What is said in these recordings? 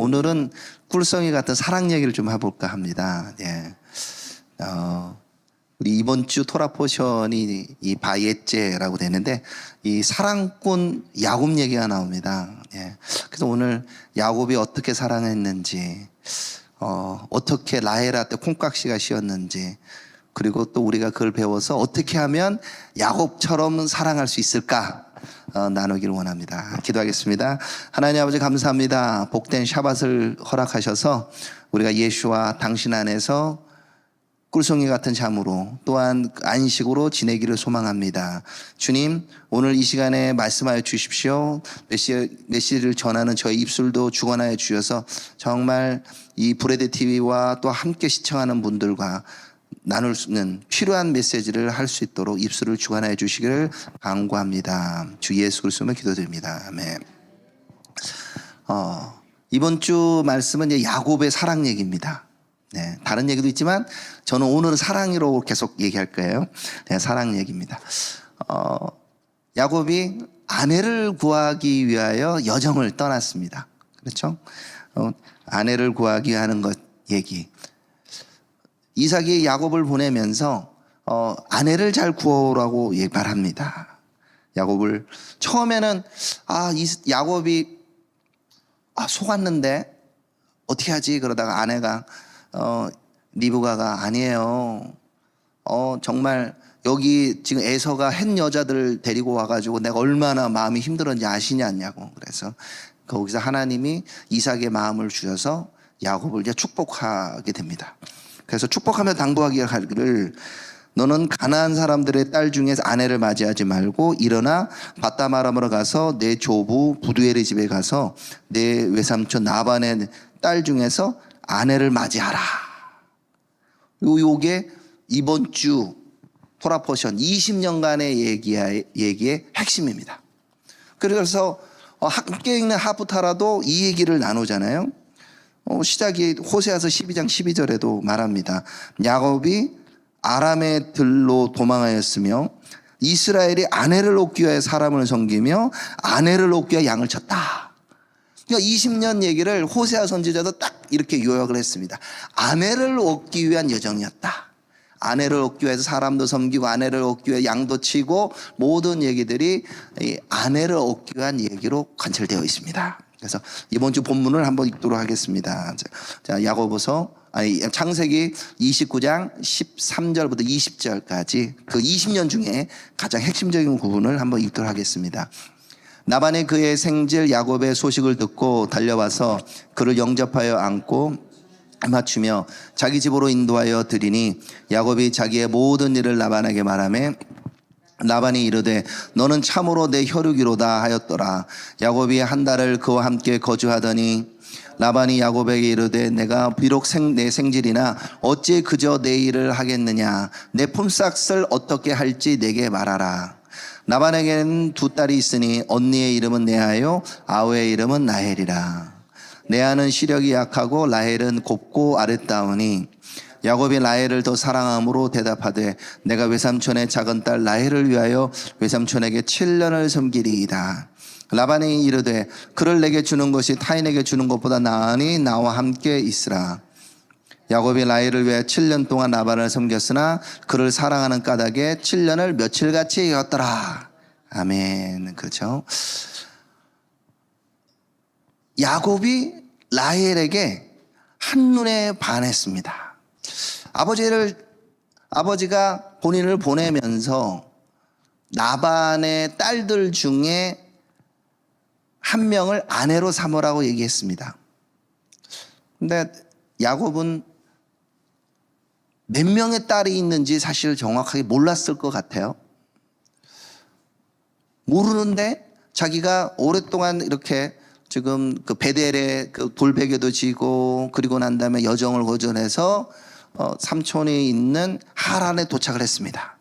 오늘은 꿀성이 같은 사랑 얘기를 좀 해볼까 합니다. 예. 우리 이번 주 토라 포션이 이 바예제라고 되는데 이 사랑꾼 야곱 얘기가 나옵니다. 예. 그래서 오늘 야곱이 어떻게 사랑했는지, 어떻게 라헬아 때 콩깍지가 씌었는지, 그리고 또 우리가 그걸 배워서 어떻게 하면 야곱처럼 사랑할 수 있을까 나누기를 원합니다. 기도하겠습니다. 하나님 아버지 감사합니다. 복된 샤밧을 허락하셔서 우리가 예수와 당신 안에서 꿀송이 같은 잠으로 또한 안식으로 지내기를 소망합니다. 주님, 오늘 이 시간에 말씀하여 주십시오. 메시지를 전하는 저희 입술도 주관하여 주셔서 정말 이 브레드 TV와 또 함께 시청하는 분들과 나눌 수 있는 필요한 메시지를 할 수 있도록 입술을 주관하여 주시기를 간구합니다. 주 예수 그리스도로 기도드립니다. 아멘. 이번 주 말씀은 이제 야곱의 사랑 얘기입니다. 네, 다른 얘기도 있지만 저는 오늘은 사랑으로 계속 얘기할 거예요. 네, 사랑 얘기입니다. 야곱이 아내를 구하기 위하여 여정을 떠났습니다. 그렇죠? 아내를 구하기 위하는 것 얘기. 이삭이 야곱을 보내면서 아내를 잘 구하라고 말합니다. 야곱을 처음에는 야곱이 속았는데 어떻게 하지? 그러다가 아내가 리브가가 아니에요. 정말 여기 지금 에서가 햇 여자들 데리고 와가지고 내가 얼마나 마음이 힘들었는지 아시냐고. 그래서 거기서 하나님이 이삭의 마음을 주셔서 야곱을 이제 축복하게 됩니다. 그래서 축복하며 당부하기를 너는 가나안 사람들의 딸 중에서 아내를 맞이하지 말고 일어나 바담 아람으로 가서 내 조부 부두엘의 집에 가서 내 외삼촌 나반의 딸 중에서 아내를 맞이하라. 요게 이번 주 토라 포션 20년간의 얘기의 핵심입니다. 그래서 함께 읽는 하프타라도 이 얘기를 나누잖아요. 시작이 호세아서 12장 12절에도 말합니다. 야곱이 아람의 들로 도망하였으며 이스라엘이 아내를 얻기 위하여 사람을 섬기며 아내를 얻기 위하여 양을 쳤다. 그러니까 20년 얘기를 호세아 선지자도 딱 이렇게 요약을 했습니다. 아내를 얻기 위한 여정이었다. 아내를 얻기 위해서 사람도 섬기고 아내를 얻기 위해 양도 치고 모든 얘기들이 이 아내를 얻기 위한 얘기로 관철되어 있습니다. 그래서 이번 주 본문을 한번 읽도록 하겠습니다. 자, 창세기 29장 13절부터 20절까지 그 20년 중에 가장 핵심적인 부분을 한번 읽도록 하겠습니다. 나반이 그의 생질 야곱의 소식을 듣고 달려와서 그를 영접하여 안고 맞추며 자기 집으로 인도하여 드리니 야곱이 자기의 모든 일을 라반에게 말하며 라반이 이르되 너는 참으로 내 혈육이로다 하였더라. 야곱이 한 달을 그와 함께 거주하더니 라반이 야곱에게 이르되 내가 비록 내 생질이나 어찌 그저 내 일을 하겠느냐. 내 품삯을 어떻게 할지 내게 말하라. 라반에게는 두 딸이 있으니 언니의 이름은 레아요 아우의 이름은 라헬이라. 레아는 시력이 약하고 라헬은 곱고 아름다우니 야곱이 라헬을 더 사랑함으로 대답하되 내가 외삼촌의 작은 딸 라헬을 위하여 외삼촌에게 7년을 섬기리이다. 라반이 이르되 그를 내게 주는 것이 타인에게 주는 것보다 나으니 나와 함께 있으라. 야곱이 라헬을 위해 7년 동안 라반을 섬겼으나 그를 사랑하는 까닭에 7년을 며칠같이 여었더라. 아멘. 그렇죠. 야곱이 라헬에게 한눈에 반했습니다. 아버지가 본인을 보내면서 라반의 딸들 중에 한 명을 아내로 삼으라고 얘기했습니다. 근데 야곱은 몇 명의 딸이 있는지 사실 정확하게 몰랐을 것 같아요. 모르는데 자기가 오랫동안 이렇게 지금 그 베델에 그 돌베개도 지고 그리고 난 다음에 여정을 거절해서 삼촌이 있는 하란에 도착을 했습니다.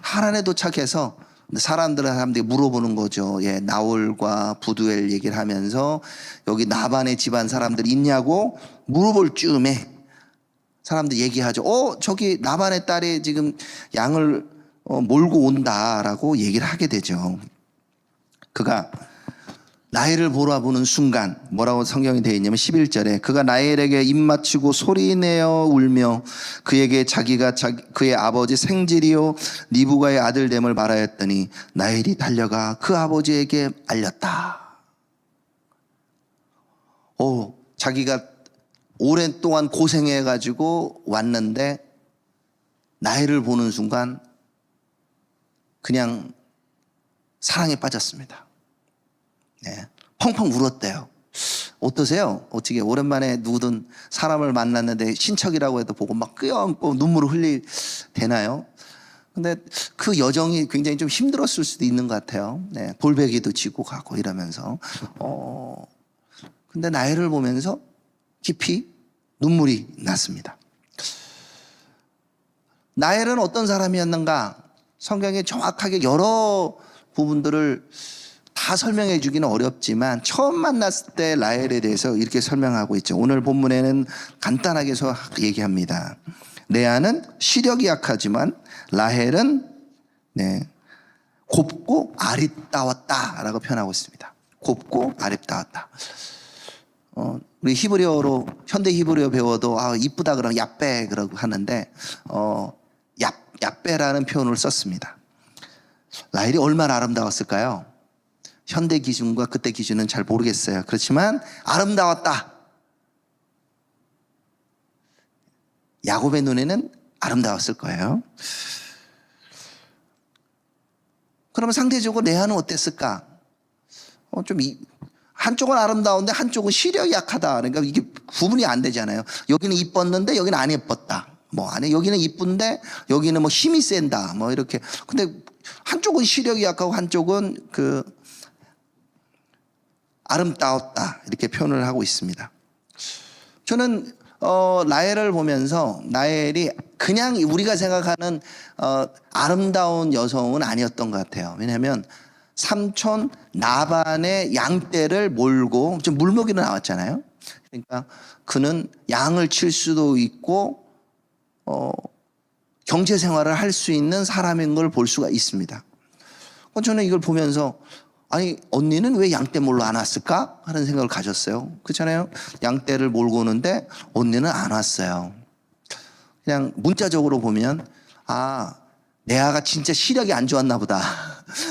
하란에 도착해서 사람들이 물어보는 거죠. 예, 나홀과 부두엘 얘기를 하면서 여기 나반의 집안 사람들 있냐고 물어볼 쯤에 사람들 얘기하죠. 저기 나반의 딸이 지금 양을 몰고 온다라고 얘기를 하게 되죠. 그가 라헬을 보라보는 순간 뭐라고 성경이 되어 있냐면 11절에 그가 라헬에게 입맞추고 소리내어 울며 그에게 자기가 그의 아버지 생질이요 리브가의 아들됨을 말하였더니 라헬이 달려가 그 아버지에게 알렸다. 자기가 오랫동안 고생해가지고 왔는데 라헬을 보는 순간 그냥 사랑에 빠졌습니다. 네, 펑펑 울었대요. 어떠세요? 어떻게 오랜만에 누구든 사람을 만났는데 친척이라고 해도 보고 막 끄어안고 눈물을 되나요? 근데 그 여정이 굉장히 좀 힘들었을 수도 있는 것 같아요. 네, 볼베기도 지고 가고 이러면서. 근데 라헬을 보면서 깊이 눈물이 났습니다. 라헬은 어떤 사람이었는가? 성경에 정확하게 여러 부분들을 다 설명해 주기는 어렵지만 처음 만났을 때 라헬에 대해서 이렇게 설명하고 있죠. 오늘 본문에는 간단하게 얘기합니다. 레아는 시력이 약하지만 라헬은 곱고 아립다웠다라고 표현하고 있습니다. 곱고 아립다웠다. 우리 히브리어로 현대 히브리어 배워도 이쁘다 그러면 야빼 그러고 하는데 야빼라는 표현을 썼습니다. 라헬이 얼마나 아름다웠을까요? 현대 기준과 그때 기준은 잘 모르겠어요. 그렇지만 아름다웠다. 야곱의 눈에는 아름다웠을 거예요. 그러면 상대적으로 레아는 어땠을까? 한쪽은 아름다운데 한쪽은 시력이 약하다. 그러니까 이게 구분이 안 되잖아요. 여기는 이뻤는데 여기는 안 예뻤다. 여기는 이쁜데 여기는 힘이 센다. 이렇게. 근데 한쪽은 시력이 약하고 한쪽은 아름다웠다. 이렇게 표현을 하고 있습니다. 저는 라헬을 보면서 라헬이 그냥 우리가 생각하는 아름다운 여성은 아니었던 것 같아요. 왜냐하면 삼촌 나반의 양떼를 몰고 좀 물먹이로 나왔잖아요. 그러니까 그는 양을 칠 수도 있고 경제 생활을 할 수 있는 사람인 걸 볼 수가 있습니다. 저는 이걸 보면서 언니는 왜 양떼 몰러 안 왔을까 하는 생각을 가졌어요. 그렇잖아요. 양떼를 몰고 오는데 언니는 안 왔어요. 그냥 문자적으로 보면 레아가 진짜 시력이 안 좋았나 보다.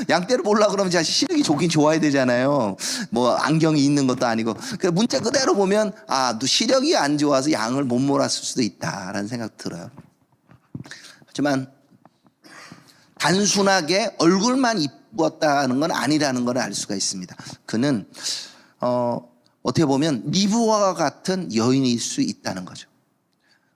양떼를 몰라 그러면 시력이 좋긴 좋아야 되잖아요. 안경이 있는 것도 아니고. 문자 그대로 보면 너 시력이 안 좋아서 양을 못 몰았을 수도 있다라는 생각 들어요. 하지만 단순하게 얼굴만 이뻤다는 건 아니라는 걸 알 수가 있습니다. 그는 어떻게 보면 리브와 같은 여인일 수 있다는 거죠.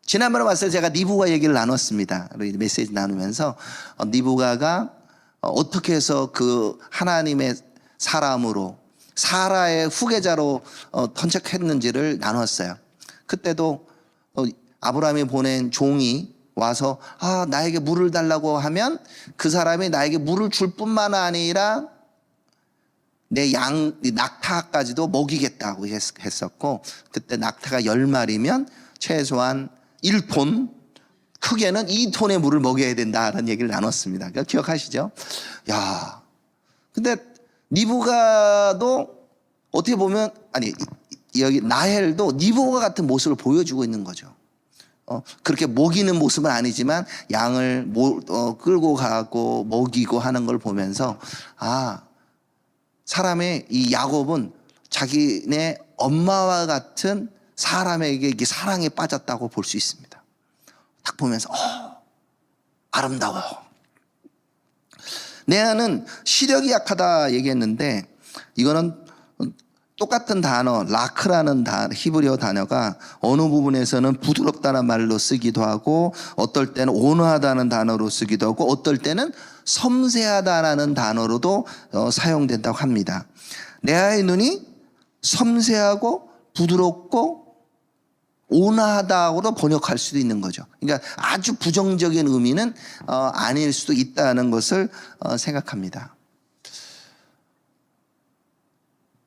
지난번에 봤을 때 제가 리브가 얘기를 나눴습니다. 메시지 나누면서 리브가가 어떻게 해서 그 하나님의 사람으로 사라의 후계자로 헌책했는지를 나눴어요. 그때도 아브라함이 보낸 종이 와서 나에게 물을 달라고 하면 그 사람이 나에게 물을 줄 뿐만 아니라 내 낙타까지도 먹이겠다고 했었고, 그때 낙타가 10마리면 최소한 1톤, 크게는 2톤의 물을 먹여야 된다라는 얘기를 나눴습니다. 그러니까 기억하시죠? 근데 리브가도 어떻게 보면 여기 라헬도 리브가 같은 모습을 보여주고 있는 거죠. 그렇게 먹이는 모습은 아니지만 양을 끌고 가고 먹이고 하는 걸 보면서 사람의 이 야곱은 자기네 엄마와 같은 사람에게 이게 사랑에 빠졌다고 볼 수 있습니다. 딱 보면서 아름다워. 레아는 시력이 약하다 얘기했는데 이거는 똑같은 단어 라크라는 히브리어 단어가 어느 부분에서는 부드럽다는 말로 쓰기도 하고 어떨 때는 온화하다는 단어로 쓰기도 하고 어떨 때는 섬세하다라는 단어로도 사용된다고 합니다. 레아의 눈이 섬세하고 부드럽고 온화하다고도 번역할 수도 있는 거죠. 그러니까 아주 부정적인 의미는 아닐 수도 있다는 것을 생각합니다.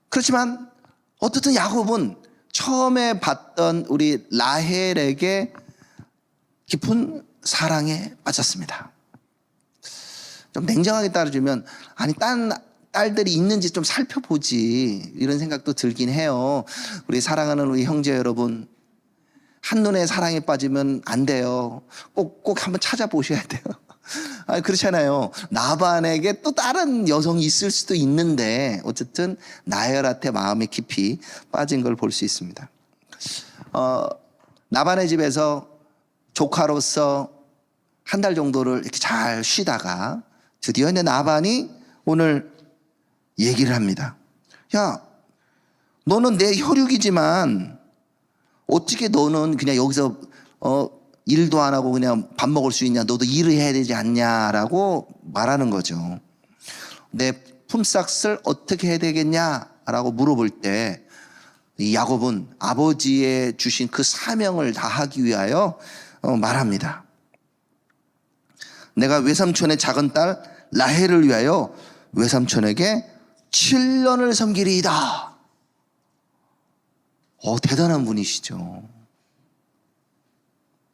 그렇지만 어떻든 야곱은 처음에 봤던 우리 라헬에게 깊은 사랑에 빠졌습니다. 좀 냉정하게 따져주면 딸들이 있는지 좀 살펴보지, 이런 생각도 들긴 해요. 우리 사랑하는 우리 형제 여러분, 한눈에 사랑에 빠지면 안 돼요. 꼭 한번 찾아보셔야 돼요. 그렇잖아요. 나반에게 또 다른 여성이 있을 수도 있는데 어쨌든 나엘한테 마음에 깊이 빠진 걸 볼 수 있습니다. 나반의 집에서 조카로서 한 달 정도를 이렇게 잘 쉬다가 드디어 이제 나반이 오늘 얘기를 합니다. 야, 너는 내 혈육이지만 어떻게 너는 그냥 여기서 일도 안 하고 그냥 밥 먹을 수 있냐? 너도 일을 해야 되지 않냐라고 말하는 거죠. 내 품삯을 어떻게 해야 되겠냐라고 물어볼 때 이 야곱은 아버지의 주신 그 사명을 다하기 위하여 말합니다. 내가 외삼촌의 작은 딸 라헬을 위하여 외삼촌에게 7년을 섬기리이다. 대단한 분이시죠.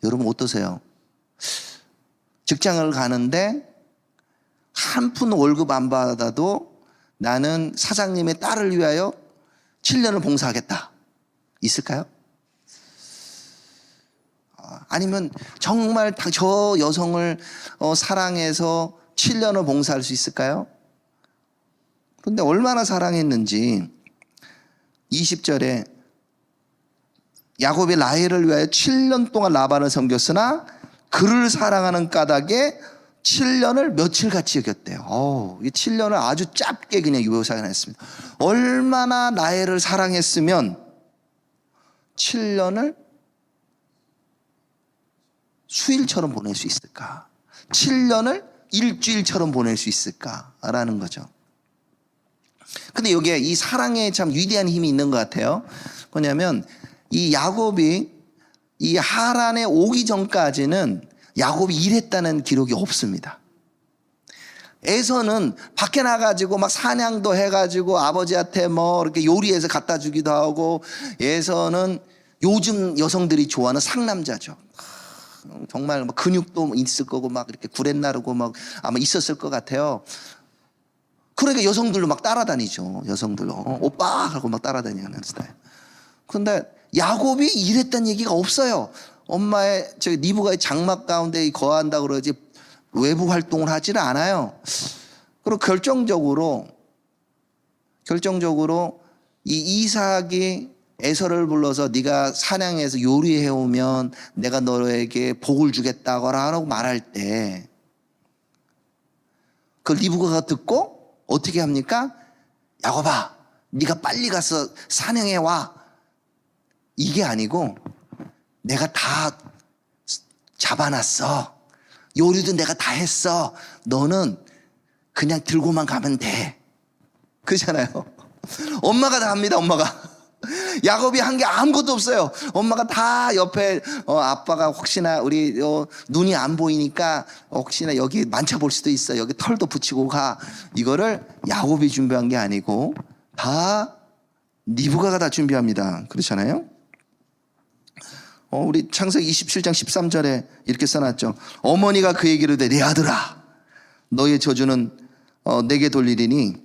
여러분 어떠세요? 직장을 가는데 한 푼 월급 안 받아도 나는 사장님의 딸을 위하여 7년을 봉사하겠다. 있을까요? 아니면 정말 저 여성을 사랑해서 7년을 봉사할 수 있을까요? 그런데 얼마나 사랑했는지 20절에 야곱이 라헬을 위하여 7년 동안 라반을 섬겼으나 그를 사랑하는 까닭에 7년을 며칠같이 여겼대요. 이 7년을 아주 짧게 그냥 묘사했습니다. 얼마나 라헬을 사랑했으면 7년을 수일처럼 보낼 수 있을까? 7년을 일주일처럼 보낼 수 있을까라는 거죠. 근데 여기에 이 사랑에 참 위대한 힘이 있는 것 같아요. 뭐냐면 이 야곱이 이 하란에 오기 전까지는 야곱이 일했다는 기록이 없습니다. 에서는 밖에 나가지고 막 사냥도 해가지고 아버지한테 뭐 이렇게 요리해서 갖다 주기도 하고, 에서는 요즘 여성들이 좋아하는 상남자죠. 정말 뭐 근육도 있을 거고 막 이렇게 구렛나루고 막 아마 있었을 것 같아요. 그러니까 여성들로 막 따라다니죠. 여성들로 오빠 하고 막 따라다니는 스타일. 그런데 야곱이 일했다는 얘기가 없어요. 엄마의 리브가의 장막 가운데 거한다고 그러지 외부 활동을 하지는 않아요. 그리고 결정적으로 이 이삭이 에서를 불러서 네가 사냥해서 요리해 오면 내가 너에게 복을 주겠다고 말할 때 그 리브가가 듣고 어떻게 합니까? 야곱아, 네가 빨리 가서 사냥해 와. 이게 아니고 내가 다 잡아놨어. 요리도 내가 다 했어. 너는 그냥 들고만 가면 돼. 그렇잖아요. 엄마가 다 합니다. 엄마가. 야곱이 한 게 아무것도 없어요. 엄마가 다 옆에 아빠가 혹시나 우리 눈이 안 보이니까 혹시나 여기 만져볼 수도 있어. 여기 털도 붙이고 가. 이거를 야곱이 준비한 게 아니고 다 리브가가 다 준비합니다. 그렇잖아요. 우리 창세기 27장 13절에 이렇게 써놨죠. 어머니가 그에게 이르되 내 아들아 너의 저주는 내게 돌리리니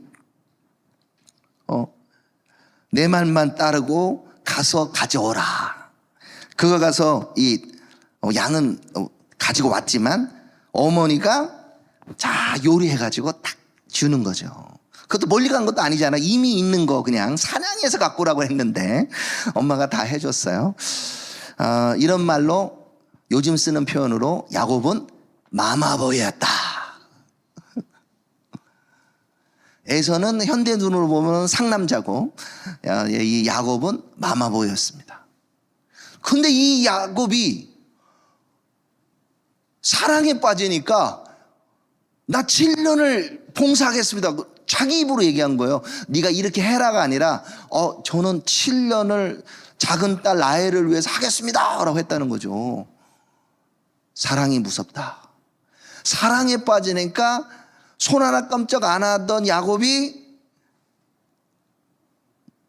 내 말만 따르고 가서 가져오라. 그가 가서 이 양은 가지고 왔지만 어머니가 자 요리해가지고 딱 주는 거죠. 그것도 멀리 간 것도 아니잖아. 이미 있는 거 그냥 사냥해서 갖고 오라고 했는데 엄마가 다 해줬어요. 이런 말로 요즘 쓰는 표현으로 야곱은 마마보이였다. 에서는 현대 눈으로 보면 상남자고 이 야곱은 마마보이였습니다. 근데 이 야곱이 사랑에 빠지니까 나 7년을 봉사하겠습니다. 자기 입으로 얘기한 거예요. 네가 이렇게 해라가 아니라 저는 7년을 작은 딸 라헬을 위해서 하겠습니다 라고 했다는 거죠. 사랑이 무섭다. 사랑에 빠지니까 손 하나 깜짝 안 하던 야곱이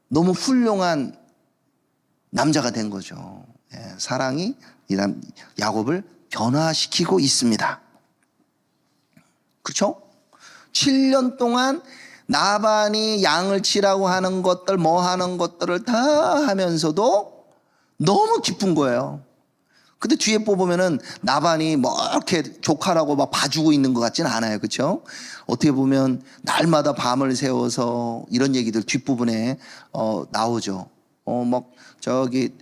너무 훌륭한 남자가 된 거죠. 사랑이 야곱을 변화시키고 있습니다. 그렇죠? 7년 동안 나반이 양을 치라고 하는 것들, 뭐 하는 것들을 다 하면서도 너무 기쁜 거예요. 근데 뒤에 보면은 나반이 뭐 이렇게 조카라고 막 봐주고 있는 것 같지는 않아요. 그렇죠? 어떻게 보면 날마다 밤을 새워서 이런 얘기들 뒷부분에 나오죠. 막 저기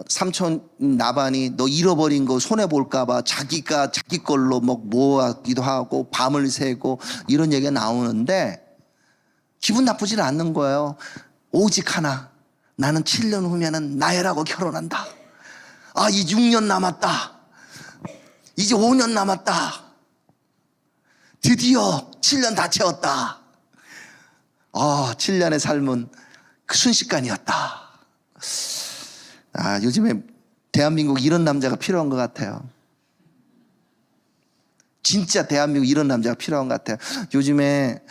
삼촌 나반이 너 잃어버린 거 손해 볼까 봐 자기가 자기 걸로 막 모아기도 하고 밤을 새고 이런 얘기가 나오는데 기분 나쁘지는 않는 거예요. 오직 하나, 나는 7년 후면은 나엘하고 결혼한다. 아, 이제 6년 남았다. 이제 5년 남았다. 드디어 7년 다 채웠다. 7년의 삶은 그 순식간이었다. 요즘에 대한민국 이런 남자가 필요한 것 같아요. 진짜 대한민국 이런 남자가 필요한 것 같아요. 요즘에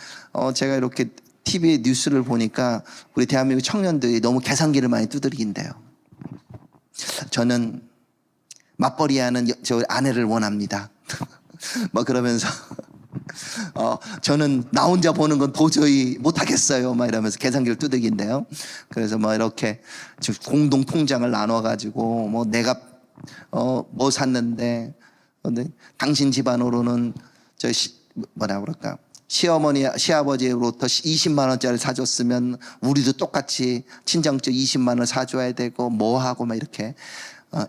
제가 이렇게 TV 뉴스를 보니까 우리 대한민국 청년들이 너무 계산기를 많이 두드리긴대요. 저는 맞벌이하는 저 아내를 원합니다. 뭐 그러면서 저는 나 혼자 보는 건 도저히 못하겠어요. 막 이러면서 계산기를 두들긴대요. 그래서 뭐 이렇게 공동 통장을 나눠가지고 뭐 내가 뭐 샀는데 당신 집안으로는 뭐라 그럴까 시어머니 시아버지로부터 20만 원짜리 사줬으면 우리도 똑같이 친정적 20만 원 사줘야 되고 뭐 하고 막 이렇게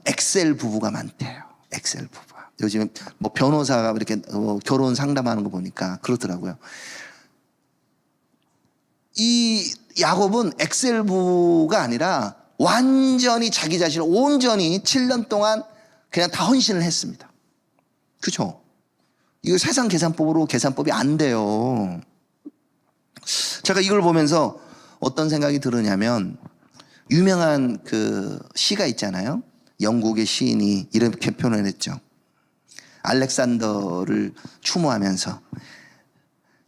엑셀 부부가 많대요. 엑셀 부부가 요즘 뭐 변호사가 이렇게 결혼 상담하는 거 보니까 그렇더라고요. 이 야곱은 엑셀 부부가 아니라 완전히 자기 자신을 온전히 7년 동안 그냥 다 헌신을 했습니다. 그렇죠? 이거 세상 계산법으로 계산법이 안 돼요. 제가 이걸 보면서 어떤 생각이 들으냐면 유명한 그 시가 있잖아요. 영국의 시인이 이렇게 표현했죠. 알렉산더를 추모하면서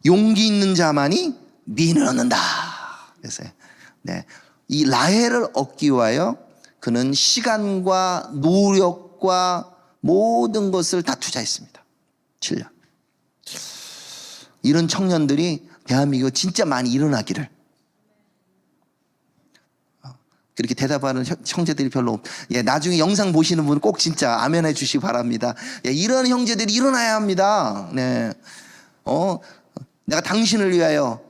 용기 있는 자만이 민을 얻는다. 그래서 이 라헬을 얻기 위하여 그는 시간과 노력과 모든 것을 다 투자했습니다. 7년. 이런 청년들이 대한민국에 진짜 많이 일어나기를. 그렇게 대답하는 형제들이 별로 나중에 영상 보시는 분은 꼭 진짜 아멘 해 주시기 바랍니다. 이런 형제들이 일어나야 합니다. 네. 내가 당신을 위하여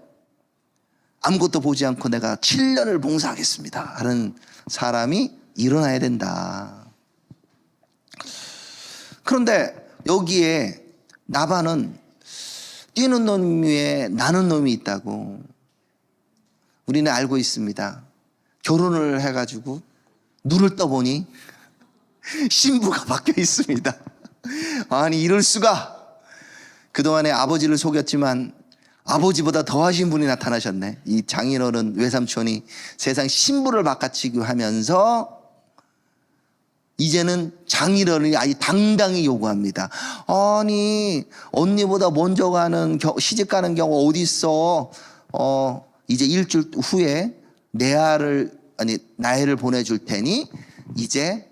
아무것도 보지 않고 내가 7년을 봉사하겠습니다 하는 사람이 일어나야 된다. 그런데 여기에 나반은 뛰는 놈 위에 나는 놈이 있다고 우리는 알고 있습니다. 결혼을 해가지고 눈을 떠보니 신부가 바뀌어 있습니다. 아니 이럴 수가. 그동안에 아버지를 속였지만 아버지보다 더하신 분이 나타나셨네. 이 장인어른 외삼촌이 세상 신부를 바꿔치기 하면서 이제는 장인어른이 아주 당당히 요구합니다. 아니 언니보다 먼저 가는 시집 가는 경우 어디 있어? 이제 일주일 후에 나엘을 보내줄 테니 이제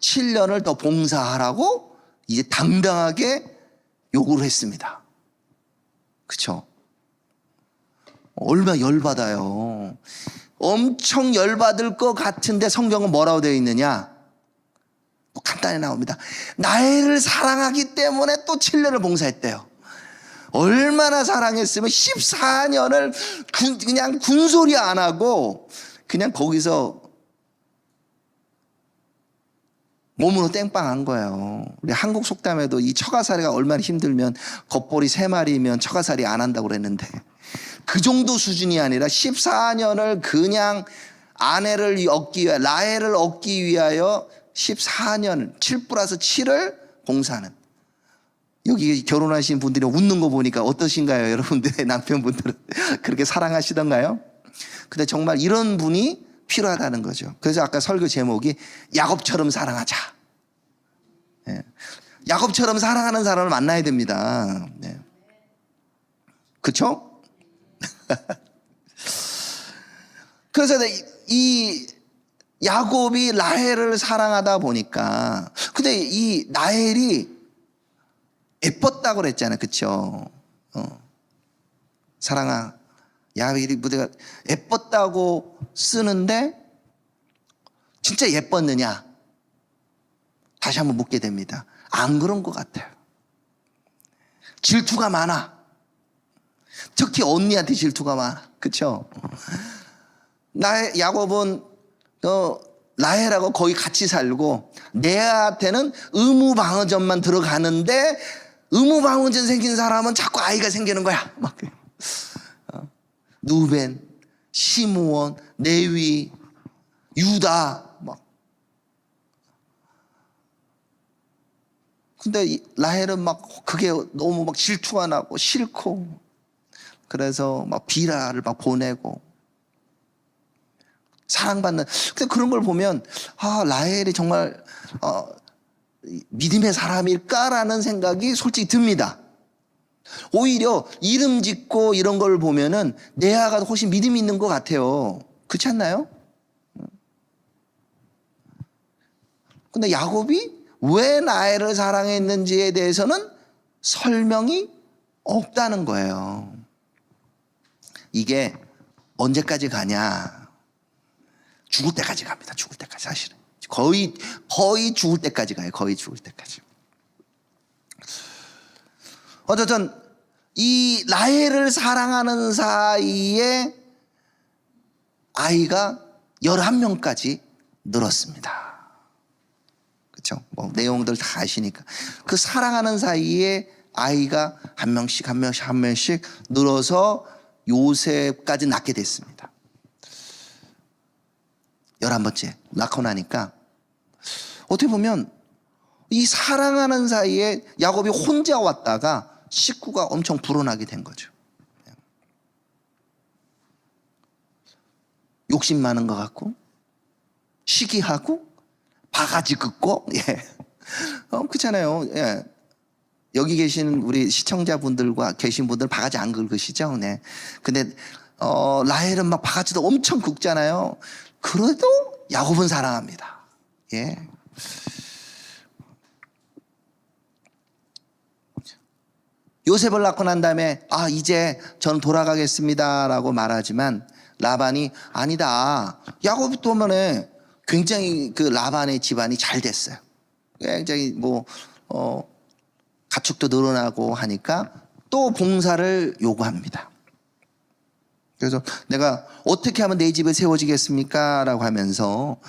7년을 더 봉사하라고 이제 당당하게 요구를 했습니다. 그쵸? 얼마나 열받아요. 엄청 열받을 것 같은데 성경은 뭐라고 되어 있느냐? 간단히 나옵니다. 나엘을 사랑하기 때문에 또 7년을 봉사했대요. 얼마나 사랑했으면 14년을 그냥 군소리 안 하고 그냥 거기서 몸으로 땡빵한 거예요. 우리 한국 속담에도 이 처가살이가 얼마나 힘들면 겉보리 3마리면 처가살이 안 한다고 그랬는데 그 정도 수준이 아니라 14년을 그냥 아내를 얻기 위하여 라헬을 얻기 위하여 14년 7 플러스 7을 봉사하는. 여기 결혼하신 분들이 웃는 거 보니까 어떠신가요? 여러분들의 남편분들은 그렇게 사랑하시던가요? 근데 정말 이런 분이 필요하다는 거죠. 그래서 아까 설교 제목이 야곱처럼 사랑하자. 야곱처럼 사랑하는 사람을 만나야 됩니다. 그렇죠? 그래서 이 야곱이 라헬을 사랑하다 보니까 근데 이 라헬이 예뻤다고 그랬잖아요. 그렇죠? 사랑아, 야곱이 무대가 예뻤다고 쓰는데 진짜 예뻤느냐? 다시 한번 묻게 됩니다. 안 그런 것 같아요. 질투가 많아. 특히 언니한테 질투가 많아. 그렇죠? 야곱은 라헬하고 거의 같이 살고 레아한테는 의무방어전만 들어가는데 의무방어전 생긴 사람은 자꾸 아이가 생기는 거야. 막 누벤, 시므온, 레위, 유다 막. 근데 라헬은 막 그게 너무 막 질투가 나고 싫고 그래서 막 비라를 막 보내고 사랑받는. 근데 그런 걸 보면 라헬이 정말 믿음의 사람일까라는 생각이 솔직히 듭니다. 오히려 이름 짓고 이런 걸 보면은 레아가 훨씬 믿음이 있는 것 같아요. 그렇지 않나요? 근데 야곱이 왜 라헬을 사랑했는지에 대해서는 설명이 없다는 거예요. 이게 언제까지 가냐? 죽을 때까지 갑니다. 죽을 때까지 사실은. 거의 죽을 때까지 가요. 거의 죽을 때까지. 어쨌든 이 라헬을 사랑하는 사이에 아이가 11명까지 늘었습니다. 그렇죠? 뭐 내용들 다 아시니까. 그 사랑하는 사이에 아이가 한 명씩 늘어서 요셉까지 낳게 됐습니다. 11번째 낳고 나니까 어떻게 보면 이 사랑하는 사이에 야곱이 혼자 왔다가 식구가 엄청 불어나게 된 거죠. 욕심 많은 것 같고 시기하고 바가지 긋고 그렇잖아요. 예. 여기 계신 우리 시청자분들과 계신 분들 바가지 안 긁으시죠? 네. 근데 라헬은 막 바가지도 엄청 긁잖아요. 그래도 야곱은 사랑합니다. 예. 요셉을 낳고 난 다음에 이제 저는 돌아가겠습니다라고 말하지만 라반이 아니다. 야곱이 또 오면에 굉장히 그 라반의 집안이 잘 됐어요. 굉장히 가축도 늘어나고 하니까 또 봉사를 요구합니다. 그래서 내가 어떻게 하면 내 집에 세워지겠습니까? 라고 하면서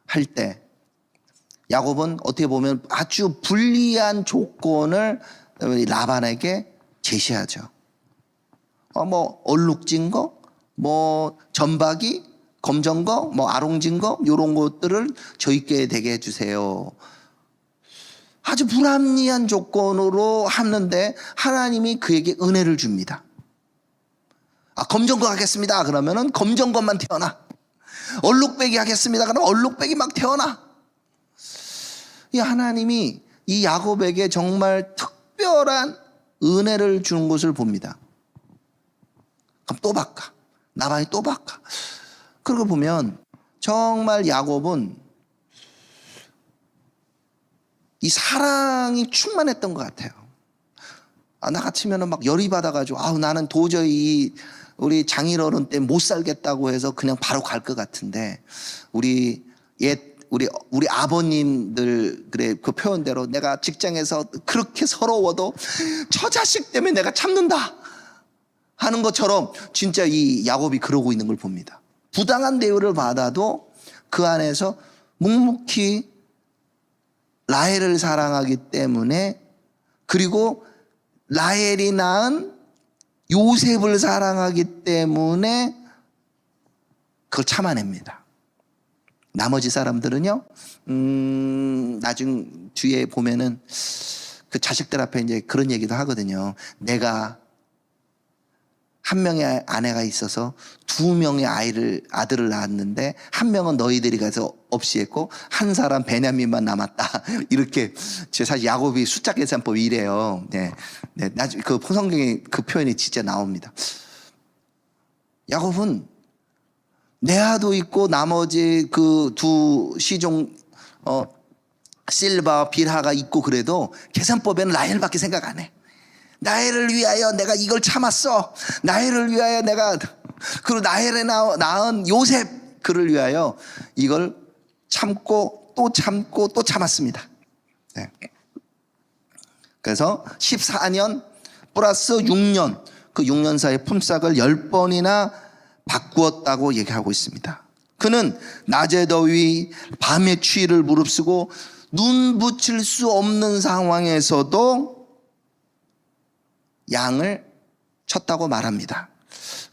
할 때 야곱은 어떻게 보면 아주 불리한 조건을 라반에게 제시하죠. 얼룩진 거, 점박이, 검정 거, 아롱진 거, 요런 것들을 저 있게 되게 해주세요. 아주 불합리한 조건으로 하는데 하나님이 그에게 은혜를 줍니다. 검정 거 하겠습니다. 그러면은 검정 것만 태어나. 얼룩배기 하겠습니다. 그러면 얼룩배기 막 태어나. 이 하나님이 이 야곱에게 정말 특별한 은혜를 주는 것을 봅니다. 그럼 또 바꿔. 나반이 또 바꿔. 그러고 보면 정말 야곱은 이 사랑이 충만했던 것 같아요. 나 같으면 막 열이 받아가지고 나는 도저히 우리 장인어른 때 못 살겠다고 해서 그냥 바로 갈 것 같은데 우리 아버님들 그 표현대로 내가 직장에서 그렇게 서러워도 저 자식 때문에 내가 참는다 하는 것처럼 진짜 이 야곱이 그러고 있는 걸 봅니다. 부당한 대우를 받아도 그 안에서 묵묵히 라헬을 사랑하기 때문에 그리고 라헬이 낳은 요셉을 사랑하기 때문에 그걸 참아냅니다. 나머지 사람들은요, 나중 뒤에 보면은 그 자식들 앞에 이제 그런 얘기도 하거든요. 내가 한 명의 아내가 있어서 2명의 아들을 낳았는데 한 명은 너희들이 가서 없이 했고 한 사람 베냐민만 남았다. 이렇게 사실 야곱이 숫자 계산법이 이래요. 네. 나중에 그 성경에 그 표현이 진짜 나옵니다. 야곱은 레아도 있고 나머지 그 두 시종 실바 빌하가 있고 그래도 계산법에는 라헬밖에 생각 안 해. 나엘을 위하여 내가 이걸 참았어. 나엘을 위하여 내가, 그리고 나엘에 낳은 요셉 그를 위하여 이걸 참고 또 참고 또 참았습니다. 네. 그래서 14년 플러스 6년, 그 6년 사이에 품삯을 10번이나 바꾸었다고 얘기하고 있습니다. 그는 낮의 더위, 밤의 추위를 무릅쓰고 눈 붙일 수 없는 상황에서도 양을 쳤다고 말합니다.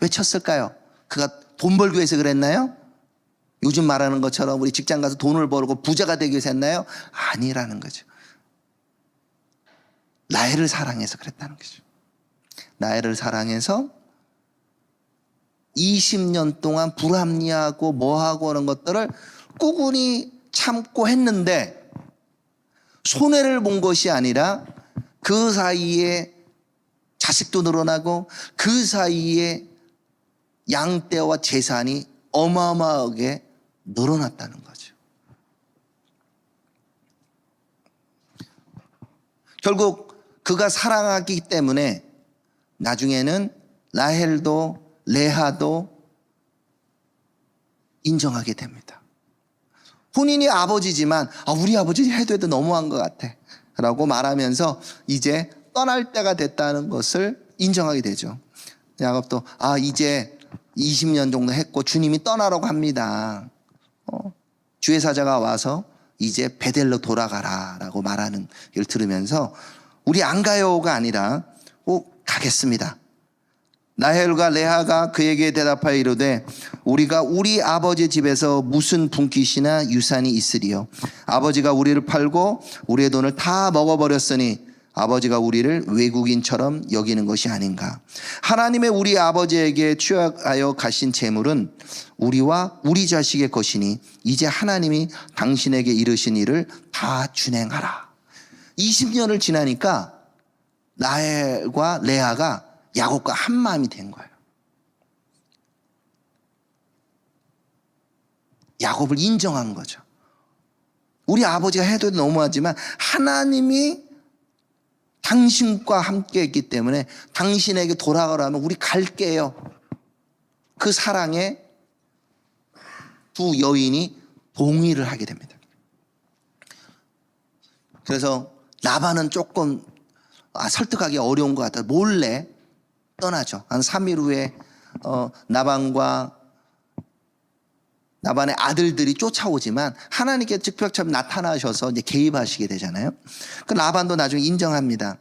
왜 쳤을까요? 그가 돈 벌기 위해서 그랬나요? 요즘 말하는 것처럼 우리 직장 가서 돈을 벌고 부자가 되기 위해서 했나요? 아니라는 거죠. 나엘을 사랑해서 그랬다는 거죠. 나엘을 사랑해서 20년 동안 불합리하고 뭐하고 하는 것들을 꾸준히 참고 했는데 손해를 본 것이 아니라 그 사이에 자식도 늘어나고 그 사이에 양떼와 재산이 어마어마하게 늘어났다는 거죠. 결국 그가 사랑하기 때문에 나중에는 라헬도 레아도 인정하게 됩니다. 본인이 아버지지만 우리 아버지 해도 너무한 것 같아 라고 말하면서 이제 떠날 때가 됐다는 것을 인정하게 되죠. 야곱도 이제 20년 정도 했고 주님이 떠나라고 합니다. 주의 사자가 와서 이제 베델로 돌아가라 라고 말하는 걸 들으면서 우리 안 가요가 아니라 가겠습니다. 라헬과 레아가 그에게 대답하여 이르되 우리가 우리 아버지 집에서 무슨 분깃이나 유산이 있으리요. 아버지가 우리를 팔고 우리의 돈을 다 먹어버렸으니 아버지가 우리를 외국인처럼 여기는 것이 아닌가. 하나님의 우리 아버지에게 취하여 가신 재물은 우리와 우리 자식의 것이니 이제 하나님이 당신에게 이르신 일을 다 준행하라. 20년을 지나니까 라헬과 레아가 야곱과 한 마음이 된 거예요. 야곱을 인정한 거죠. 우리 아버지가 해도 너무하지만 하나님이 당신과 함께 했기 때문에 당신에게 돌아가라면 우리 갈게요. 그 사랑에 두 여인이 동의를 하게 됩니다. 그래서 라반은 조금 설득하기 어려운 것 같아요. 몰래 떠나죠. 한 3일 후에 나반의 아들들이 쫓아오지만 하나님께 직접적으로 나타나셔서 이제 개입하시게 되잖아요. 그 라반도 나중에 인정합니다.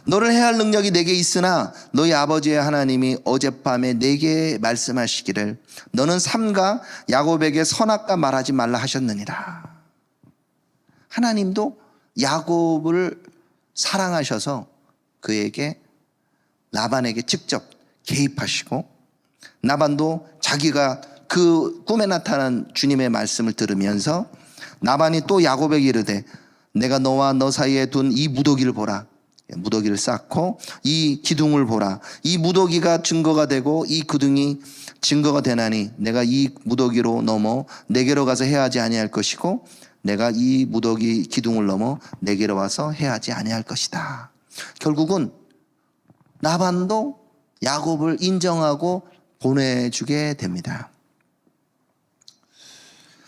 너를 해할 능력이 내게 있으나 너희 아버지의 하나님이 어젯밤에 내게 말씀하시기를 너는 삼가 야곱에게 선악과 말하지 말라 하셨느니라. 하나님도 야곱을 사랑하셔서 그에게 라반에게 직접 개입하시고 나반도 자기가 그 꿈에 나타난 주님의 말씀을 들으면서 나반이 또 야곱에게 이르되 내가 너와 너 사이에 둔 이 무더기를 보라. 무더기를 쌓고 이 기둥을 보라. 이 무더기가 증거가 되고 이 기둥이 증거가 되나니 내가 이 무더기로 넘어 내게로 가서 해하지 아니할 것이고 내가 이 무더기 기둥을 넘어 내게로 와서 해하지 아니할 것이다. 결국은 라반도 야곱을 인정하고 보내주게 됩니다.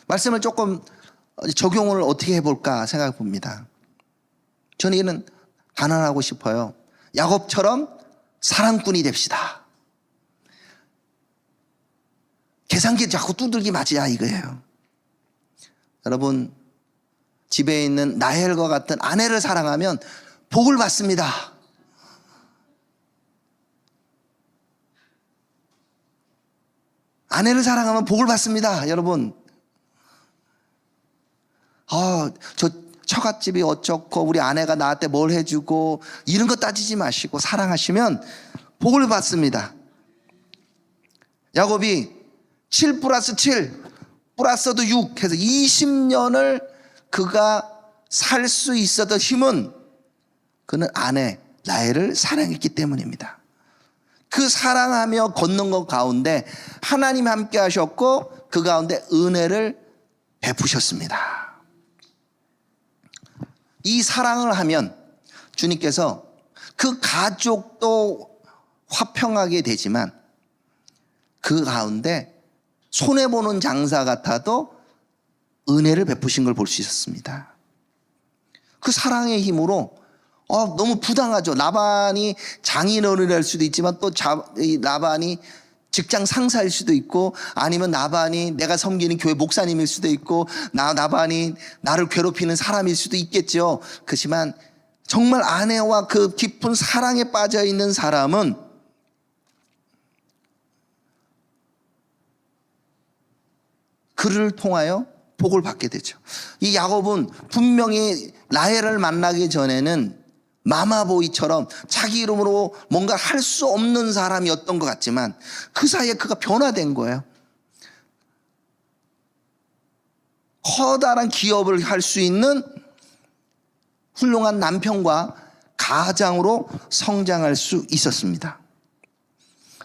말씀을 조금 적용을 어떻게 해볼까 생각해 봅니다. 저는 이는 단언하고 싶어요. 야곱처럼 사랑꾼이 됩시다. 계산기 자꾸 두들기 맞이야 이거예요. 여러분 집에 있는 라헬과 같은 아내를 사랑하면 복을 받습니다. 아내를 사랑하면 복을 받습니다. 여러분 저 처갓집이 어쩌고 우리 아내가 나한테 뭘 해주고 이런 거 따지지 마시고 사랑하시면 복을 받습니다. 야곱이 7 플러스 7 플러스도 6 해서 20년을 그가 살 수 있었던 힘은 그는 아내 라헬을 사랑했기 때문입니다. 그 사랑하며 걷는 것 가운데 하나님이 함께 하셨고 그 가운데 은혜를 베푸셨습니다. 이 사랑을 하면 주님께서 그 가족도 화평하게 되지만 그 가운데 손해보는 장사 같아도 은혜를 베푸신 걸 볼 수 있었습니다. 그 사랑의 힘으로 너무 부당하죠. 라반이 장인어른일 수도 있지만 또 라반이 직장 상사일 수도 있고, 아니면 라반이 내가 섬기는 교회 목사님일 수도 있고, 라반이 나를 괴롭히는 사람일 수도 있겠죠. 그렇지만 정말 아내와 그 깊은 사랑에 빠져 있는 사람은 그를 통하여 복을 받게 되죠. 이 야곱은 분명히 라헬을 만나기 전에는 마마보이처럼 자기 이름으로 뭔가 할 수 없는 사람이었던 것 같지만 그 사이에 그가 변화된 거예요. 커다란 기업을 할 수 있는 훌륭한 남편과 가장으로 성장할 수 있었습니다.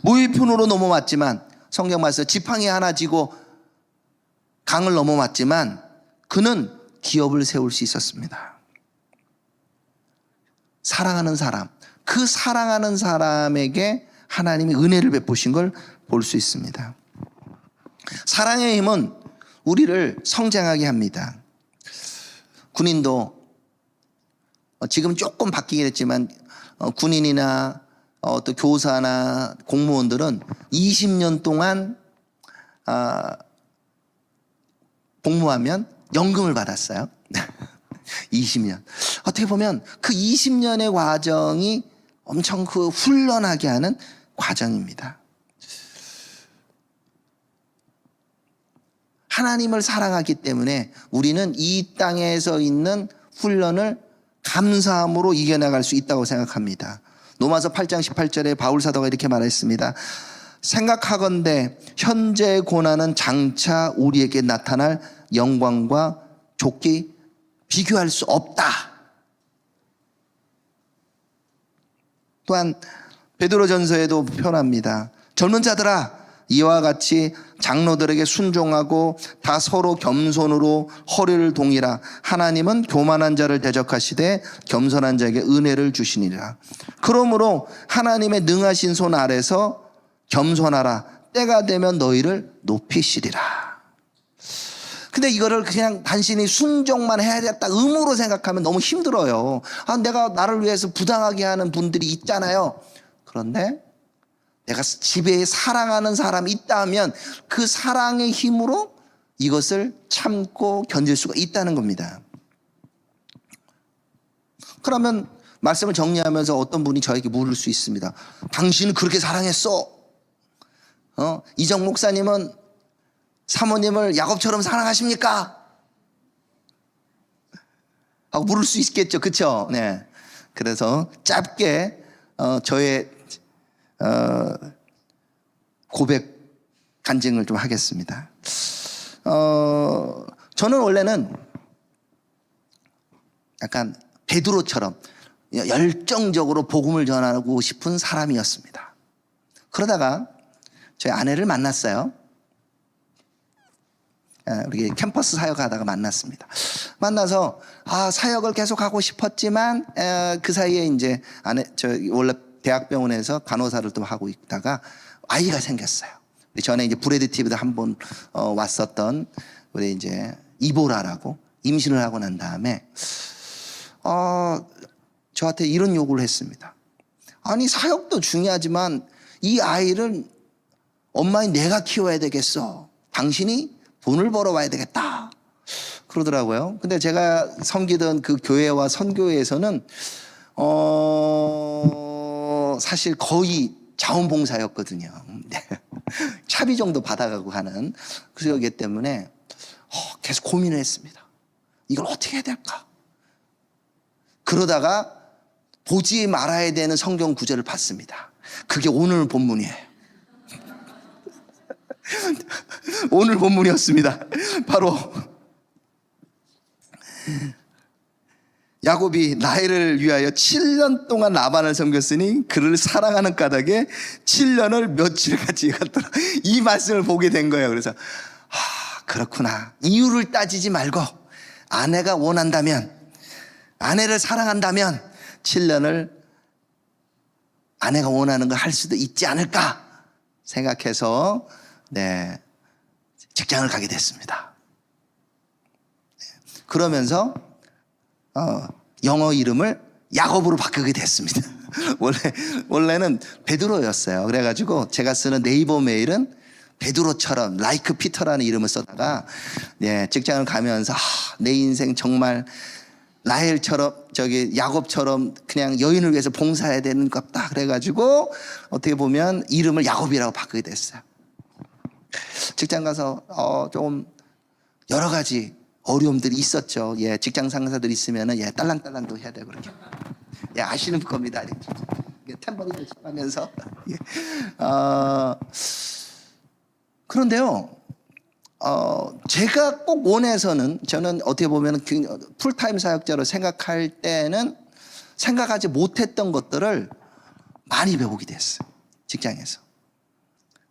무위푼으로 넘어왔지만, 성경 말씀 지팡이 하나 쥐고 강을 넘어왔지만 그는 기업을 세울 수 있었습니다. 사랑하는 사람, 그 사랑하는 사람에게 하나님이 은혜를 베푸신 걸 볼 수 있습니다. 사랑의 힘은 우리를 성장하게 합니다. 군인도 지금 조금 바뀌긴 했지만 군인이나 또 교사나 공무원들은 20년 동안 복무하면 연금을 받았어요. 20년. 어떻게 보면 그 20년의 과정이 엄청 그 훈련하게 하는 과정입니다. 하나님을 사랑하기 때문에 우리는 이 땅에서 있는 훈련을 감사함으로 이겨나갈 수 있다고 생각합니다. 로마서 8장 18절에 바울 사도가 이렇게 말했습니다. 생각하건대 현재의 고난은 장차 우리에게 나타날 영광과 좋게 비교할 수 없다. 또한 베드로전서에도 표현합니다. 젊은 자들아, 이와 같이 장로들에게 순종하고 다 서로 겸손으로 허리를 동이라. 하나님은 교만한 자를 대적하시되 겸손한 자에게 은혜를 주시니라. 그러므로 하나님의 능하신 손 아래서 겸손하라. 때가 되면 너희를 높이시리라. 근데 이거를 그냥 단순히 순종만 해야겠다 의무로 생각하면 너무 힘들어요. 내가 나를 위해서 부당하게 하는 분들이 있잖아요. 그런데 내가 집에 사랑하는 사람이 있다면 그 사랑의 힘으로 이것을 참고 견딜 수가 있다는 겁니다. 그러면 말씀을 정리하면서 어떤 분이 저에게 물을 수 있습니다. 당신은 그렇게 사랑했어. 이정 목사님은 사모님을 야곱처럼 사랑하십니까? 하고 물을 수 있겠죠. 그렇죠? 네. 그래서 짧게 저의 고백 간증을 좀 하겠습니다. 저는 원래는 약간 베드로처럼 열정적으로 복음을 전하고 싶은 사람이었습니다. 그러다가 저희 아내를 만났어요. 우리 캠퍼스 사역하다가 만났습니다. 만나서 사역을 계속 하고 싶었지만 그 사이에 이제 원래 대학병원에서 간호사를 또 하고 있다가 아이가 생겼어요. 전에 이제 브래드 TV도 한번 왔었던 우리 이제 이보라라고 임신을 하고 난 다음에 저한테 이런 요구를 했습니다. 아니 사역도 중요하지만 이 아이를 엄마인 내가 키워야 되겠어. 당신이 돈을 벌어와야 되겠다. 그러더라고요. 근데 제가 섬기던 그 교회와 선교회에서는 사실 거의 자원봉사였거든요. 차비 정도 받아가고 하는 그러기 때문에 계속 고민을 했습니다. 이걸 어떻게 해야 될까? 그러다가 보지 말아야 되는 성경 구절을 봤습니다. 그게 오늘 본문이에요. 오늘 본문이었습니다. 바로 야곱이 라헬을 위하여 7년 동안 라반을 섬겼으니 그를 사랑하는 까닭에 7년을 며칠같이 갔더라. 이 말씀을 보게 된 거예요. 그래서 그렇구나. 이유를 따지지 말고 아내가 원한다면, 아내를 사랑한다면 7년을 아내가 원하는 걸 할 수도 있지 않을까 생각해서 직장을 가게 됐습니다. 그러면서 영어 이름을 야곱으로 바꾸게 됐습니다. 원래는 베드로였어요. 그래가지고 제가 쓰는 네이버 메일은 베드로처럼 라이크 피터라는 이름을 써다가 직장을 가면서 내 인생 정말 라헬처럼 야곱처럼 그냥 여인을 위해서 봉사해야 되는 것 같다. 그래가지고 어떻게 보면 이름을 야곱이라고 바꾸게 됐어요. 직장 가서 좀 여러 가지 어려움들이 있었죠. 직장 상사들 있으면은 딸랑딸랑도 해야 되고 그렇게. 아시는 겁니다. 탬버린을 하면서. 그런데요. 제가 꼭 원해서는 저는 어떻게 보면 풀타임 사역자로 생각할 때는 생각하지 못했던 것들을 많이 배우게 됐어요. 직장에서.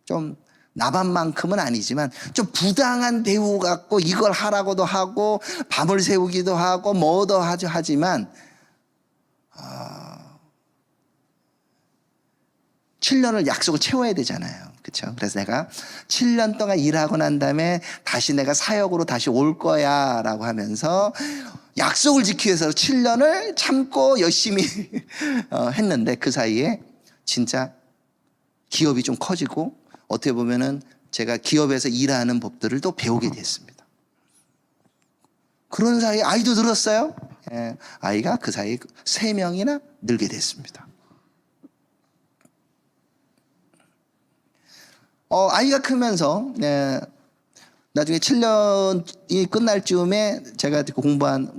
좀 나반만큼은 아니지만 좀 부당한 대우 갖고 이걸 하라고도 하고 밤을 새우기도 하고 뭐도 하지만 7년을 약속을 채워야 되잖아요. 그렇죠? 그래서 내가 7년 동안 일하고 난 다음에 다시 내가 사역으로 다시 올 거야 라고 하면서 약속을 지키기 위해서 7년을 참고 열심히 했는데 그 사이에 진짜 기업이 좀 커지고 어떻게 보면은 제가 기업에서 일하는 법들을 또 배우게 됐습니다. 그런 사이에 아이도 늘었어요. 아이가 그 사이에 3명이나 늘게 됐습니다. 아이가 크면서 나중에 7년이 끝날 즈음에 제가 공부한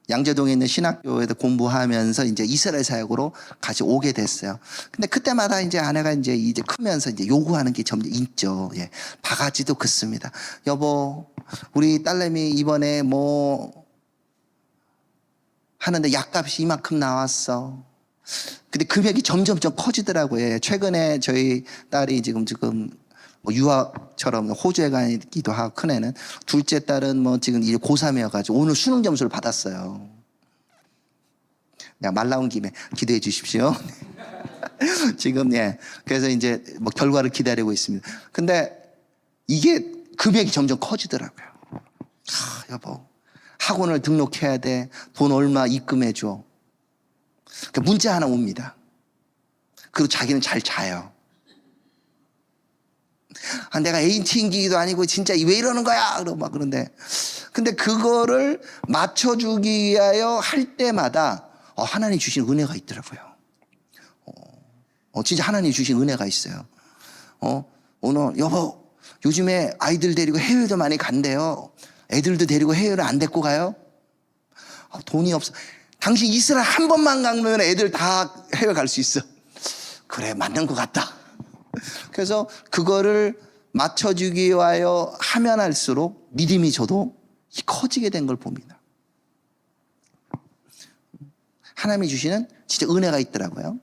양재동에 있는 신학교에서 공부하면서 이제 이스라엘 사역으로 같이 오게 됐어요. 근데 그때마다 이제 아내가 이제 크면서 이제 요구하는 게 점점 있죠. 바가지도 긋습니다. 여보, 우리 딸내미 이번에 하는데 약값이 이만큼 나왔어. 근데 금액이 점점점 커지더라고요. 최근에 저희 딸이 지금 유학처럼 호주에 가기도 하고 큰애는 둘째 딸은 지금 이제 고3이어가지고 오늘 수능 점수를 받았어요. 그냥 말 나온 김에 기도해 주십시오. 지금 그래서 이제 결과를 기다리고 있습니다. 근데 이게 금액이 점점 커지더라고요. 여보, 학원을 등록해야 돼. 돈 얼마 입금해 줘. 문자 하나 옵니다. 그리고 자기는 잘 자요. 내가 애인 튕기기도 아니고 진짜 왜 이러는 거야? 그러고 그런데 근데 그거를 맞춰주기 위하여 할 때마다 하나님 주신 은혜가 있더라고요. 진짜 하나님 주신 은혜가 있어요. 오늘 여보, 요즘에 아이들 데리고 해외도 많이 간대요. 애들도 데리고 해외를 안 데리고 가요? 돈이 없어. 당신 이스라엘 한 번만 가면 애들 다 해외 갈 수 있어. 그래, 맞는 것 같다. 그래서 그거를 맞춰주기 위하여 하면 할수록 믿음이 저도 커지게 된 걸 봅니다. 하나님이 주시는 진짜 은혜가 있더라고요.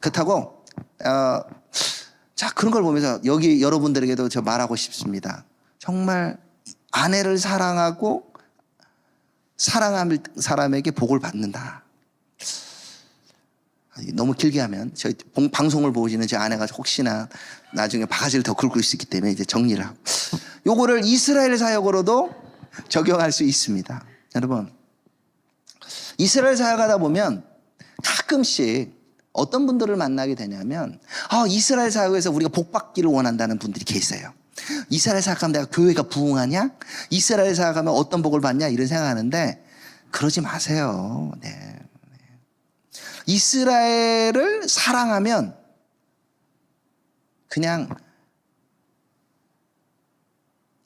그렇다고 자, 그런 걸 보면서 여기 여러분들에게도 저 말하고 싶습니다. 정말 아내를 사랑하고 사랑하는 사람에게 복을 받는다. 너무 길게 하면 저희 방송을 보시는 제 아내가 혹시나 나중에 바가지를 더 긁을 수 있기 때문에 이제 정리를 하고 요거를 이스라엘 사역으로도 적용할 수 있습니다. 여러분, 이스라엘 사역하다 보면 가끔씩 어떤 분들을 만나게 되냐면 이스라엘 사역에서 우리가 복 받기를 원한다는 분들이 계세요. 이스라엘 사역하면 내가 교회가 부흥하냐? 이스라엘 사역하면 어떤 복을 받냐? 이런 생각하는데 그러지 마세요. 이스라엘을 사랑하면 그냥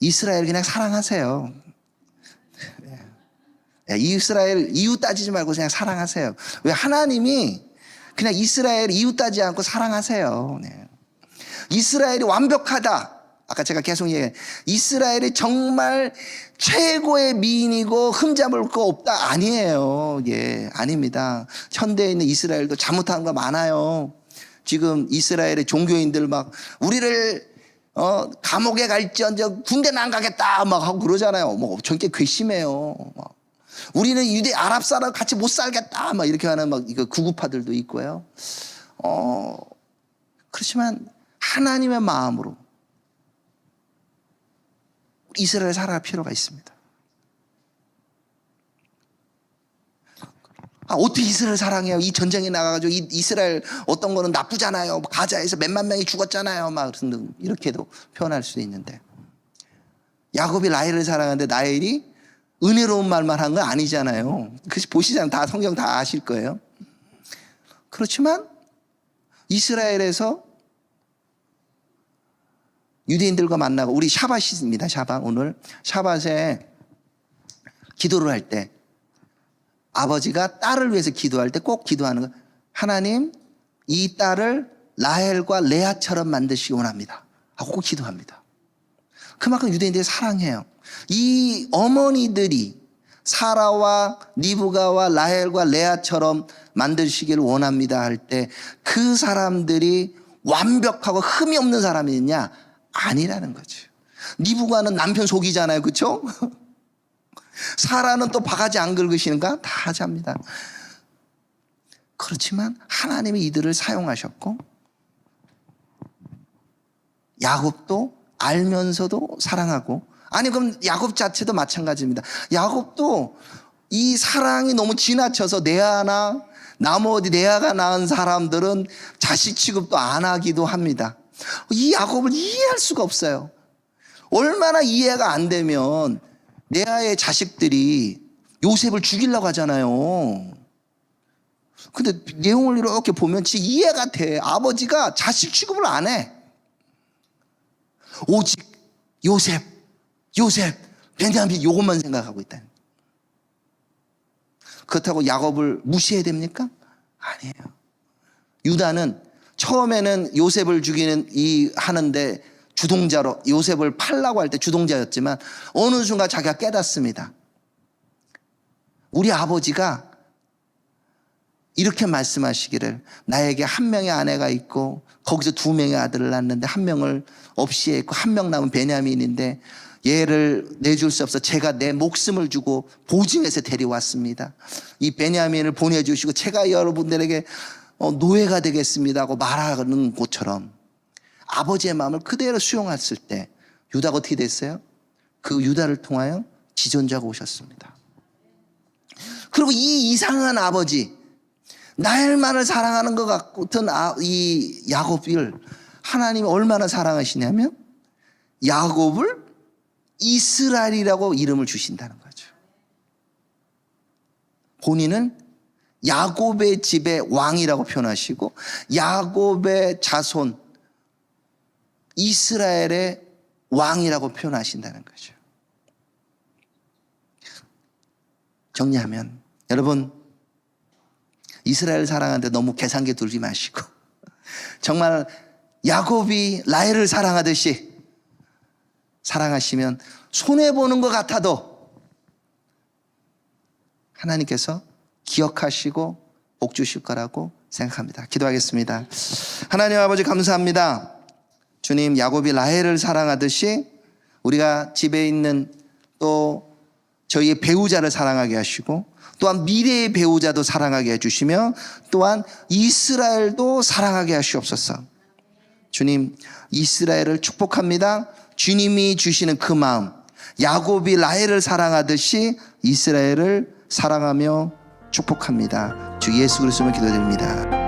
이스라엘 그냥 사랑하세요. 이스라엘 이유 따지지 말고 그냥 사랑하세요. 왜? 하나님이 그냥 이스라엘 이유 따지지 않고 사랑하세요. 이스라엘이 완벽하다. 아까 제가 계속 얘기해. 이스라엘이 정말 최고의 미인이고 흠잡을 거 없다. 아니에요. 아닙니다. 현대에 있는 이스라엘도 잘못한 거 많아요. 지금 이스라엘의 종교인들 우리를 감옥에 갈지언정 군대는 안 가겠다 하고 그러잖아요. 저게 괘씸해요. 우리는 유대 아랍 사람 같이 못 살겠다 막 이렇게 하는 막 이거 구구파들도 있고요. 그렇지만 하나님의 마음으로 이스라엘 살아갈 필요가 있습니다. 어떻게 이스라엘 사랑해요? 이 전쟁에 나가가지고 이스라엘 어떤 거는 나쁘잖아요. 가자에서 몇만 명이 죽었잖아요. 막 이렇게도 표현할 수도 있는데, 야곱이 라헬을 사랑하는데 라헬이 은혜로운 말만 한 건 아니잖아요. 그것이 보시잖아요. 다 성경 다 아실 거예요. 그렇지만 이스라엘에서 유대인들과 만나고, 우리 샤밧입니다. 샤밧. 오늘 샤밧에 기도를 할 때 아버지가 딸을 위해서 기도할 때 꼭 기도하는 거, 하나님 이 딸을 라헬과 레아처럼 만드시기 원합니다 하고 꼭 기도합니다. 그만큼 유대인들이 사랑해요. 이 어머니들이 사라와 리브가와 라헬과 레아처럼 만드시기를 원합니다 할 때 그 사람들이 완벽하고 흠이 없는 사람이냐? 아니라는 거죠. 리브가는 남편 속이잖아요. 그렇죠? 사라는 또 바가지 안 긁으시는가? 다 하자입니다. 그렇지만 하나님이 이들을 사용하셨고, 야곱도 알면서도 사랑하고, 아니 그럼 야곱 자체도 마찬가지입니다. 야곱도 이 사랑이 너무 지나쳐서 레아나 나머지 레아가 낳은 사람들은 자식 취급도 안 하기도 합니다. 이 야곱을 이해할 수가 없어요. 얼마나 이해가 안 되면 레아의 자식들이 요셉을 죽이려고 하잖아요. 근데 내용을 이렇게 보면 진짜 이해가 돼. 아버지가 자식 취급을 안 해. 오직 요셉, 베냐민 요것만 생각하고 있다. 그렇다고 야곱을 무시해야 됩니까? 아니에요. 유다는 처음에는 요셉을 죽이는 하는데 주동자로, 요셉을 팔라고 할 때 주동자였지만 어느 순간 자기가 깨닫습니다. 우리 아버지가 이렇게 말씀하시기를, 나에게 한 명의 아내가 있고 거기서 2명의 아들을 낳았는데 1명을 없이 했고 1명 남은 베냐민인데 얘를 내줄 수 없어 제가 내 목숨을 주고 보증해서 데려왔습니다. 이 베냐민을 보내주시고 제가 여러분들에게 노예가 되겠습니다 하고 말하는 것처럼 아버지의 마음을 그대로 수용했을 때 유다가 어떻게 됐어요? 그 유다를 통하여 지존자가 오셨습니다. 그리고 이 이상한 아버지, 나엘만을 사랑하는 것 같은 이 야곱을 하나님이 얼마나 사랑하시냐면 야곱을 이스라엘이라고 이름을 주신다는 거죠. 본인은 야곱의 집의 왕이라고 표현하시고 야곱의 자손 이스라엘의 왕이라고 표현하신다는 거죠. 정리하면 여러분, 이스라엘을 사랑하는데 너무 계산기 두지 마시고 정말 야곱이 라헬을 사랑하듯이 사랑하시면 손해보는 것 같아도 하나님께서 기억하시고 복 주실 거라고 생각합니다. 기도하겠습니다. 하나님 아버지 감사합니다. 주님, 야곱이 라헬을 사랑하듯이 우리가 집에 있는 또 저희의 배우자를 사랑하게 하시고 또한 미래의 배우자도 사랑하게 해주시며 또한 이스라엘도 사랑하게 하시옵소서. 주님, 이스라엘을 축복합니다. 주님이 주시는 그 마음, 야곱이 라헬을 사랑하듯이 이스라엘을 사랑하며 축복합니다. 주 예수 그리스도로 기도드립니다.